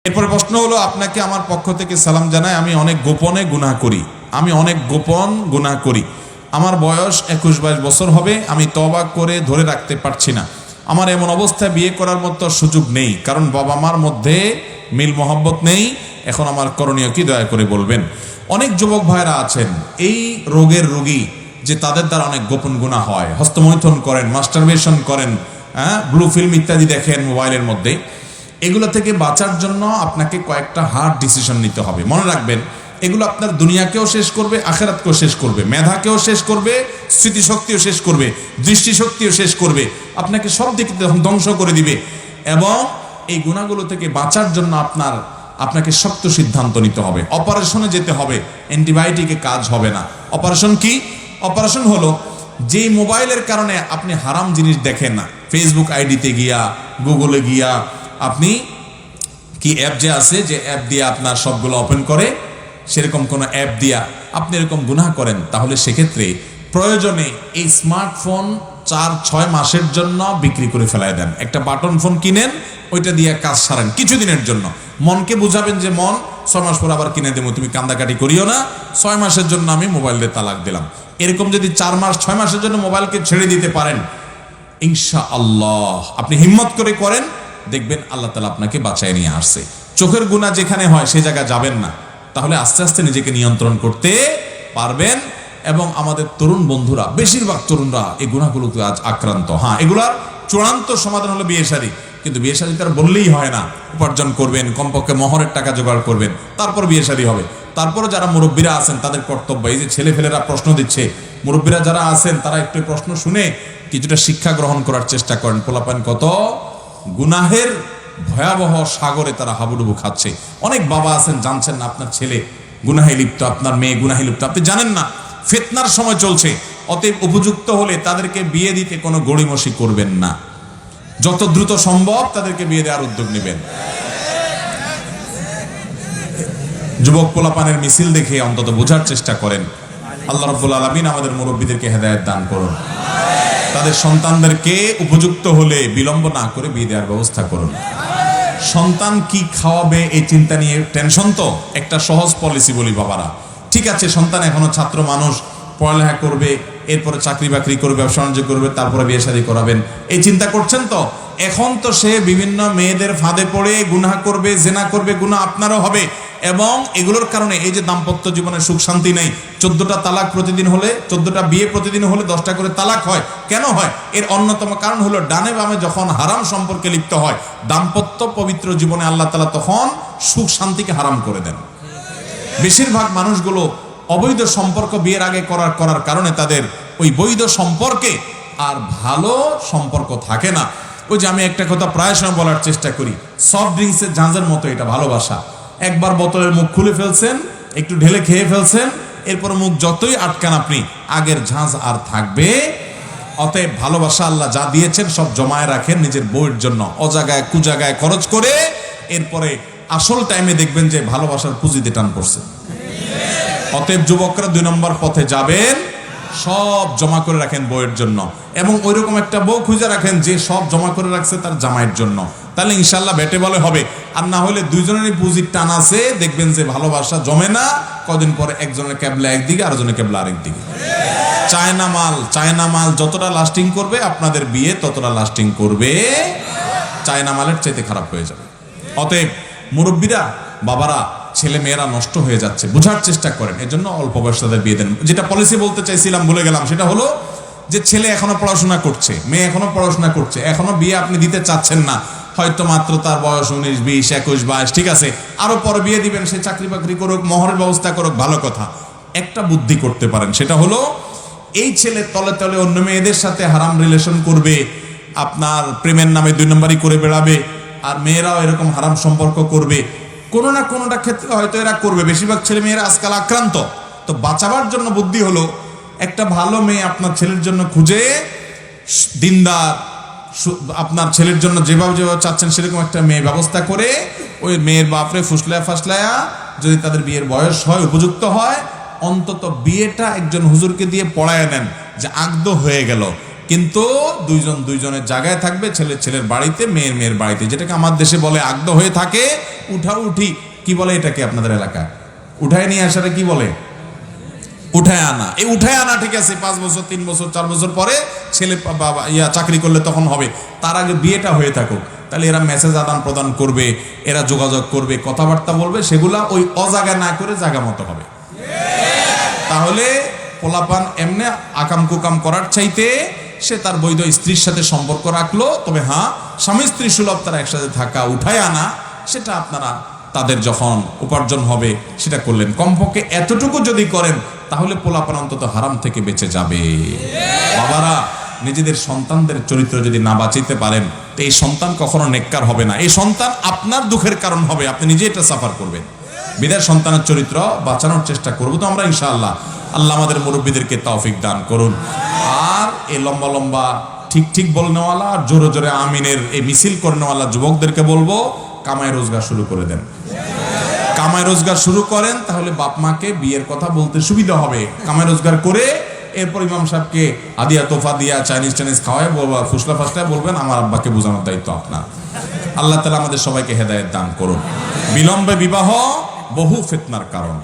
এরপরে প্রশ্ন হলো, আপনাকে আমার পক্ষ থেকে সালাম জানাই। আমি অনেক গোপনে গুনাহ করি। আমার বয়স 21-22 বছর হবে। আমি তওবা করে ধরে রাখতে পারছি না। আমার এমন অবস্থায় বিয়ে করার মতো সুযোগ নেই, কারণ বাবা মার মধ্যে মিল মহব্বত নেই। এখন আমার করণীয় কি, দয়া করে বলবেন। অনেক যুবক ভাইরা আছেন এই রোগের রোগী, যে তাদের দ্বারা অনেক গোপন গুনাহ হয়। হস্তমৈথুন করেন, মাস্টারবেশন করেন, ব্লু ফিল্ম ইত্যাদি দেখেন মোবাইলের মধ্যে। এগুলো থেকে বাঁচার জন্য আপনাকে কয়েকটা হার্ড ডিসিশন নিতে হবে। মনে রাখবেন, এগুলো আপনার দুনিয়াকেও শেষ করবে, আখিরাতকেও শেষ করবে, মেধাকেও শেষ করবে, স্মৃতিশক্তিও শেষ করবে, দৃষ্টিশক্তিও শেষ করবে, আপনাকে সব দিক থেকে ধ্বংস করে দিবে। এবং এই গুণাগুলো থেকে বাঁচার জন্য আপনাকে শক্ত সিদ্ধান্ত নিতে হবে। অপারেশনে যেতে হবে, অ্যান্টিবায়োটিকে কাজ হবে না। অপারেশন কি? অপারেশন হলো যে মোবাইলের কারণে আপনি হারাম জিনিস দেখেন না, ফেসবুক আইডিতে গিয়া, গুগলে গিয়া, আপনি কি অ্যাপ যে আছে, যে অ্যাপ দিয়ে আপনার সবগুলো ওপেন করে, সেরকম কোনো অ্যাপ দিয়া আপনি এরকম গুনাহ করেন, তাহলে সেক্ষেত্রে প্রয়োজনে এই স্মার্টফোন 4-6 মাসের জন্য বিক্রি করে ফেলায় দেন। একটা বাটন ফোন কিনেন, ওইটা দিয়ে কাজ সারেন কিছুদিনের জন্য। মনকে বুঝাবেন যে মন, 6 মাস পর আবার কিনে দেবো, তুমি কান্দাকাটি করিও না, 6 মাসের জন্য আমি মোবাইলের তালাক দিলাম। এরকম যদি 4-6 মাসের জন্য মোবাইলকে ছেড়ে দিতে পারেন, ইনশাআল্লাহ আপনি হিম্মত করে করেন, দেখবেন আল্লাহ তাআলা আপনাকে বাঁচায় নিয়ে আসছে। চোখের গুনাহ যেখানে হয় সে জায়গায় যাবেন না, তাহলে আস্তে আস্তে নিজেকে নিয়ন্ত্রণ করতে পারবেন। এবং আমাদের তরুণ বন্ধুরা, বেশিরভাগ তরুণরা এই গুনাহগুলোতে আজ আক্রান্ত। এগুলার চূড়ান্ত সমাধান হলো বিয়ে শাদী। কিন্তু বিয়ে শাদী তার বললেই হয় না, উপার্জন করবেন, কমপক্ষে মহরের টাকা জোগাড় করবেন, তারপর বিয়ে শাদী হবে। তারপরে যারা মুরব্বীরা আছেন তাদের কর্তব্য, এই যে ছেলেফেলেরা প্রশ্ন দিচ্ছে, মুরব্বীরা যারা আছেন তারা একটু প্রশ্ন শুনে কিছুটা শিক্ষা গ্রহণ করার চেষ্টা করেন। পোলাপান কত গুনাহের ভয়াবহ সাগরে তারা হাবুডুবু খাচ্ছে। অনেক বাবা আছেন জানছেন না আপনার ছেলে গুনাহে লিপ্ত, আপনার মেয়ে গুনাহে লিপ্ত, আপনি জানেন না। ফিতনার সময় চলছে, অতএব উপযুক্ত হলে তাদেরকে বিয়ে দিতে কোনো গড়িমসি করবেন না। যত দ্রুত সম্ভব তাদেরকে বিয়ে দেওয়ার উদ্যোগ নেবেন। যুবক পোলাপানের মিছিল দেখে অন্তত বোঝার চেষ্টা করেন। আল্লাহ রাব্বুল আলামিন আমাদের মুরব্বীদেরকে হেদায়েত দান করুন। তাদের সন্তানদেরকে উপযুক্ত হলে বিলম্ব না করে বিয়ে দেওয়ার ব্যবস্থা করুন। সন্তান কি খাওয়াবে এই চিন্তা নিয়ে টেনশন, তো একটা সহজ পলিসি বলি বাবারা। ঠিক আছে, সন্তান এখনো ছাত্র মানুষ, পড়ালেখা করবে, এরপরে চাকরি বাকরি করবে, ব্যবসা বাণিজ্য করবে, তারপরে বিয়ে শাদী করাবেন, এই চিন্তা করছেন তো। এখন তো সে বিভিন্ন মেয়েদের ফাঁদে পড়ে গুনাহ করবে, জেনা করবে, গুনাহ আপনারও হবে। এবং এগুলোর কারণে এই যে দাম্পত্য জীবনে সুখ শান্তি নেই, 14টা তালাক প্রতিদিন হলে, 14টা বিয়ে প্রতিদিন হলে 10টা করে তালাক হয়। কেন হয়? এর অন্যতম কারণ হলো ডানে বামে যখন হারাম সম্পর্কে লিপ্ত হয়, দাম্পত্য পবিত্র জীবনে আল্লাহ তাআলা তখন সুখ শান্তিকে হারাম করে দেন। বেশিরভাগ মানুষগুলো অবৈধ সম্পর্ক বিয়ের আগে করার কারণে তাদের ওই বৈধ সম্পর্কে আর ভালো সম্পর্ক থাকে না। ওই যে আমি একটা কথা প্রায় সময় বলার চেষ্টা করি, সফট ড্রিঙ্কসের ঝাঁঝের মতো এটা ভালোবাসা। একবার বোতলের মুখ খুলে ফেলছেন, একটু ঢেলে খেয়ে ফেলছেন, এরপর মুখ যতই আটকান আপনি, আগের ঝাঁঝ আর থাকবে। অতএব ভালোবাসা আল্লাহ যা দিয়েছেন সব জমায় রাখেন নিজের বউয়ের জন্য, অজাগায় কুজাগায় খরচ করে। এরপরে আসল টাইমে দেখবেন যে ভালোবাসার পুঁজিতে টান পড়ছে। অতএব যুবকরা 2 নম্বর পথে যাবেন, সব জমা করে রাখেন বউয়ের জন্য, এবং ওইরকম একটা বউ খুঁজে রাখেন যে সব জমা করে রাখছে তার জামাইয়ের জন্য। তাহলে ইনশাল্লাহ বেটে বলে হবে। আর না হলে দুইজনেরই পুঁজির টান আছে, দেখবেন যে ভালোবাসা জমে না। কদিন পরে একজনের ক্যাবলা একদিকে, আরেকজনের ক্যাবলা আরেক দিকে। চায়না মাল যতটা লাস্টিং করবে আপনাদের বিয়ে ততটা লাস্টিং করবে, চায়না মালের চাইতে খারাপ হয়ে যাবে। অতএব মুরব্বীরা, বাবারা, ছেলে মেয়েরা নষ্ট হয়ে যাচ্ছে, বোঝার চেষ্টা করেন। এজন্য অল্প বয়সে তাদের বিয়ে দেন। যেটা পলিসি বলতে চাইছিলাম ভুলে গেলাম, সেটা হলো যে ছেলে এখনো পড়াশোনা করছে, মেয়ে এখনো পড়াশোনা করছে, এখনো বিয়ে আপনি দিতে চাচ্ছেন না, হয়তো মাত্র তার বয়স 19, 20, 21, 22, ঠিক আছে, আরো পরে বিয়ে দিবেন, সে চাকরি বাকরি করুক, মহরের ব্যবস্থা করুক, ভালো কথা। একটা বুদ্ধি করতে পারেন, সেটা হলো এই ছেলে তলে তলে অন্য মেয়েদের সাথে হারাম রিলেশন করবে, আপনার প্রেমের নামে 2 নম্বরই করে বেড়াবে, আর মেয়েরাও এরকম হারাম সম্পর্ক করবে। কোনো না কোনোটা ক্ষেত্রে হয়তো এরা করবে। বেশিরভাগ ছেলে মেয়েরা আজকাল আক্রান্ত। তো বাঁচাবার জন্য বুদ্ধি হলো, একটা ভালো মেয়ে আপনার ছেলের জন্য খুঁজে, দিনদার, আপনার ছেলের জন্য যেভাবে চাচ্ছেন সেরকম একটা মেয়ে ব্যবস্থা করে, ওই মেয়ের বাপরে ফুসলায়া যদি তাদের বিয়ের বয়স হয়, উপযুক্ত হয়, অন্তত বিয়েটা একজন হুজুরকে দিয়ে পড়ায় নেন যে আগদ হয়ে গেল, কিন্তু দুইজন দুইজনের জায়গায় থাকবে, ছেলের ছেলের বাড়িতে, মেয়ের মেয়ের বাড়িতে, যেটাকে আমার দেশে বলে আগদ হয়ে থাকে। উঠি কি বলে এটাকে আপনাদের এলাকায়? উঠায় নিয়ে আসারে কি বলে? উঠায় আনা। এই উঠায় আনা ঠিক আছে, 5 বছর 3 বছর 4 বছর পরে ছেলে চাকরি করলে তখন হবে, তার আগে বিয়েটা হয়ে থাকুক। তাহলে এরা মেসেজ আদান প্রদান করবে, এরা যোগাযোগ করবে, কথাবার্তা বলবে, সেগুলা ওই অজাগা না করে জায়গা মতো হবে। তাহলে পোলাপান এমনি আকাম কুকাম করার চাইতে সে তার বৈধ স্ত্রীর সাথে সম্পর্ক রাখলো। তবে হ্যাঁ, স্বামী স্ত্রী সুলভ তারা একসাথে থাকা, উঠায় আনা, সেটা আপনারা তাদের যখন উপার্জন হবে সেটা করলেন। কমপক্ষে এতটুকু যদি করেন তাহলে পোলাপান অন্তত হারাম থেকে বেঁচে যাবে। বাবারা, নিজেদের সন্তানদের চরিত্র যদি না বাঁচাইতে পারেন তো এই সন্তান কখনো নেককার হবে না। এই সন্তান আপনার দুঃখের কারণ হবে, আপনি নিজে এটা সাফার করবেন। বিদায় সন্তানের চরিত্র বাঁচানোর চেষ্টা করবো তো আমরা ইনশাআল্লাহ। আল্লাহ আমাদের মুরব্বীদেরকে তৌফিক দান করুন। আর এই লম্বা লম্বা ঠিক ঠিক বলনেওয়ালা আর জোরে জোরে আমিনের এই মিছিল করনেওয়ালা যুবকদেরকে বলবো, কামাই রোজগার শুরু করে দেন। কামাই রোজগার শুরু করেন, তাহলে বাপ মাকে বিয়ের কথা বলতে সুবিধা হবে। কামাই রোজগার করে এরপর ইমাম সাহেবকে আদিয়া তোফা দিয়া চাইনিজ টাইনিজ খাওয়ায় বলবা, ফুসলা ফাসলায় বলবেন আমার আব্বাকে বোঝানোর দায়িত্ব আপনার। আল্লাহ তাআলা আমাদের সবাইকে হেদায়েত দান করুন। বিলম্বে বিবাহ বহু ফিতনার কারণ।